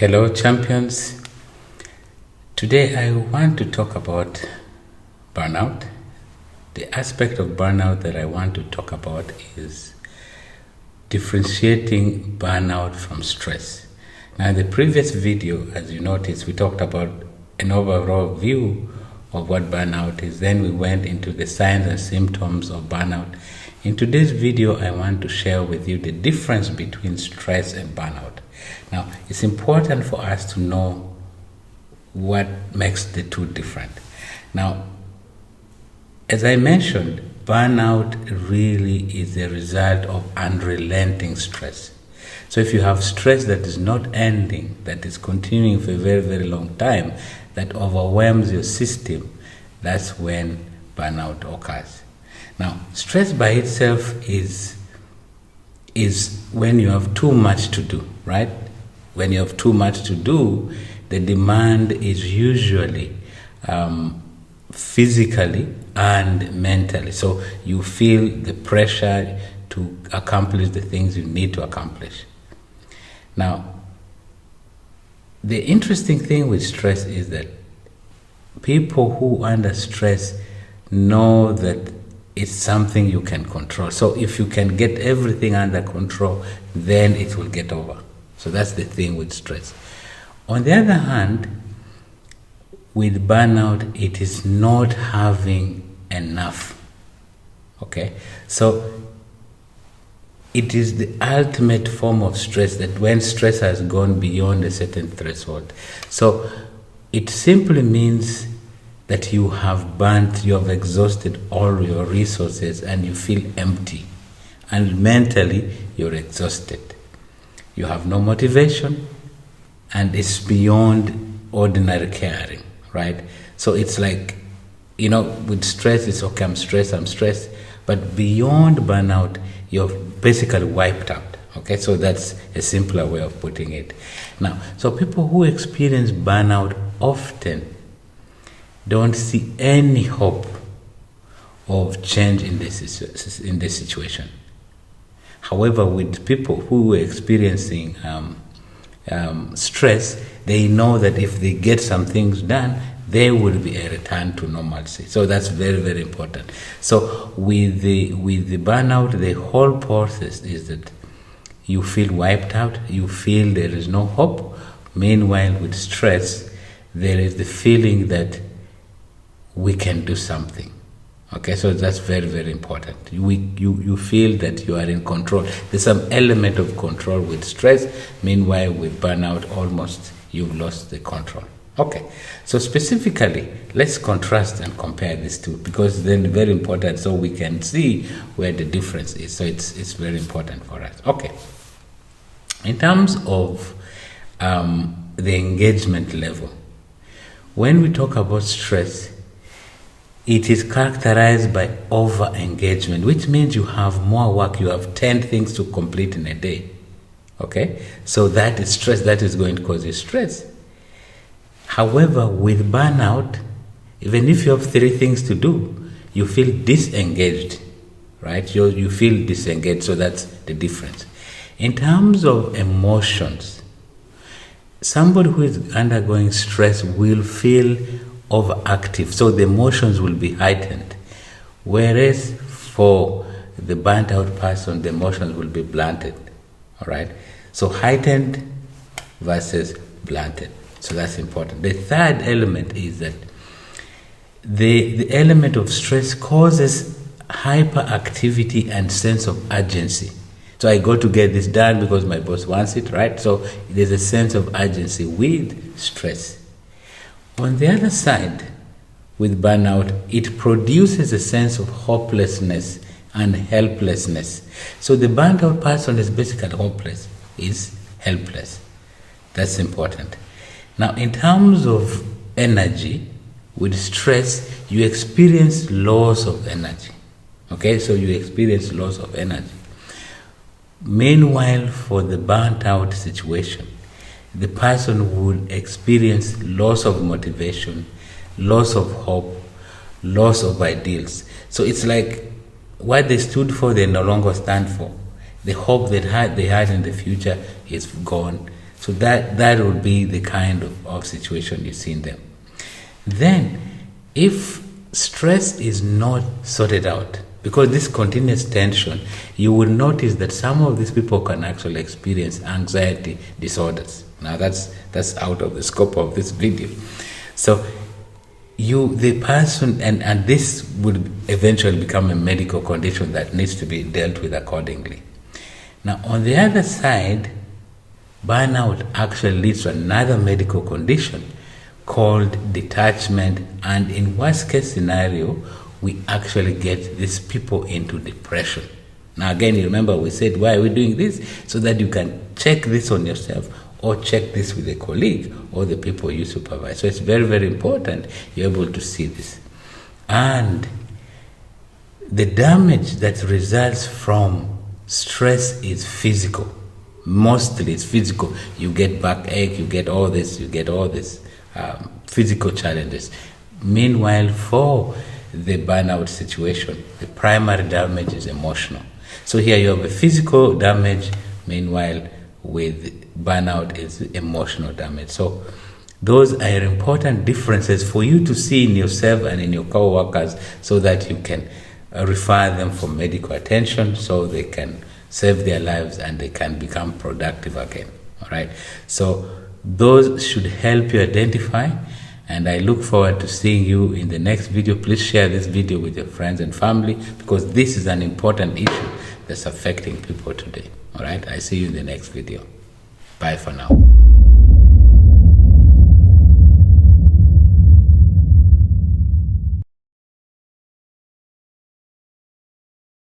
Hello, champions. Today I want to talk about burnout. The aspect of burnout that I want to talk about is differentiating burnout from stress. Now, in the previous video, as you noticed, we talked about an overall view of what burnout is. Then we went into the signs and symptoms of burnout. In today's video, I want to share with you the difference between stress and burnout. Now, it's important for us to know what makes the two different. Now, as I mentioned, burnout really is a result of unrelenting stress. So if you have stress that is not ending, that is continuing for a very, very long time, that overwhelms your system, that's when burnout occurs. Now, stress by itself is when you have too much to do, right? When you have too much to do, the demand is usually physically and mentally. So you feel the pressure to accomplish the things you need to accomplish. Now, the interesting thing with stress is that people who are under stress know that it's something you can control. So if you can get everything under control, then it will get over. So that's the thing with stress. On the other hand, with burnout, it is not having enough. Okay? So it is the ultimate form of stress, that when stress has gone beyond a certain threshold. So it simply means that you have burnt, you have exhausted all your resources and you feel empty. And mentally, you're exhausted. You have no motivation, and it's beyond ordinary caring, right? So it's like, with stress, it's okay, I'm stressed. But beyond burnout, you're basically wiped out, okay? So that's a simpler way of putting it. Now, so people who experience burnout often don't see any hope of change in this situation. However, with people who are experiencing stress, they know that if they get some things done, there will be a return to normalcy. So that's very, very important. So with the burnout, the whole process is that you feel wiped out, you feel there is no hope. Meanwhile, with stress, there is the feeling that we can do something. Okay, so that's very, very important. You feel that you are in control. There's some element of control with stress. Meanwhile, with burnout, almost you've lost the control. Okay, so specifically, let's contrast and compare these two, because they're very important so we can see where the difference is. So it's very important for us. Okay, in terms of the engagement level, when we talk about stress, it is characterized by over-engagement, which means you have more work. You have 10 things to complete in a day. Okay? So that is stress. That is going to cause you stress. However, with burnout, even if you have 3 things to do, you feel disengaged, right? You feel disengaged, so that's the difference. In terms of emotions, somebody who is undergoing stress will feel overactive, so the emotions will be heightened, whereas for the burnt out person, the emotions will be blunted. All right, so heightened versus blunted. So that's important. The third element is that the element of stress causes hyperactivity and sense of urgency. So I got to get this done because my boss wants it, right? So there's a sense of urgency with stress. On the other side, with burnout, it produces a sense of hopelessness and helplessness. So the burnt out person is basically hopeless, is helpless. That's important. Now, in terms of energy, with stress, you experience loss of energy. Okay, so you experience loss of energy. Meanwhile, for the burnt out situation, the person would experience loss of motivation, loss of hope, loss of ideals. So it's like what they stood for, they no longer stand for. The hope they had in the future is gone. So that would be the kind of situation you see in them. Then, if stress is not sorted out, because this continuous tension, you will notice that some of these people can actually experience anxiety disorders. Now that's out of the scope of this video. So the person, and this would eventually become a medical condition that needs to be dealt with accordingly. Now, on the other side, burnout actually leads to another medical condition called detachment, and in worst case scenario, we actually get these people into depression. Now again, you remember we said, why are we doing this? So that you can check this on yourself, or check this with a colleague or the people you supervise. So it's very, very important you're able to see this. And the damage that results from stress is physical. Mostly it's physical. You get backache, you get all this physical challenges. Meanwhile, for the burnout situation, the primary damage is emotional. So here you have a physical damage, meanwhile with burnout is emotional damage. So those are important differences for you to see in yourself and in your co-workers, so that you can refer them for medical attention, so they can save their lives and they can become productive again. All right, so those should help you identify, and I look forward to seeing you in the next video. Please share this video with your friends and family, because this is an important issue that's affecting people today. All right, I see you in the next video. Bye for now.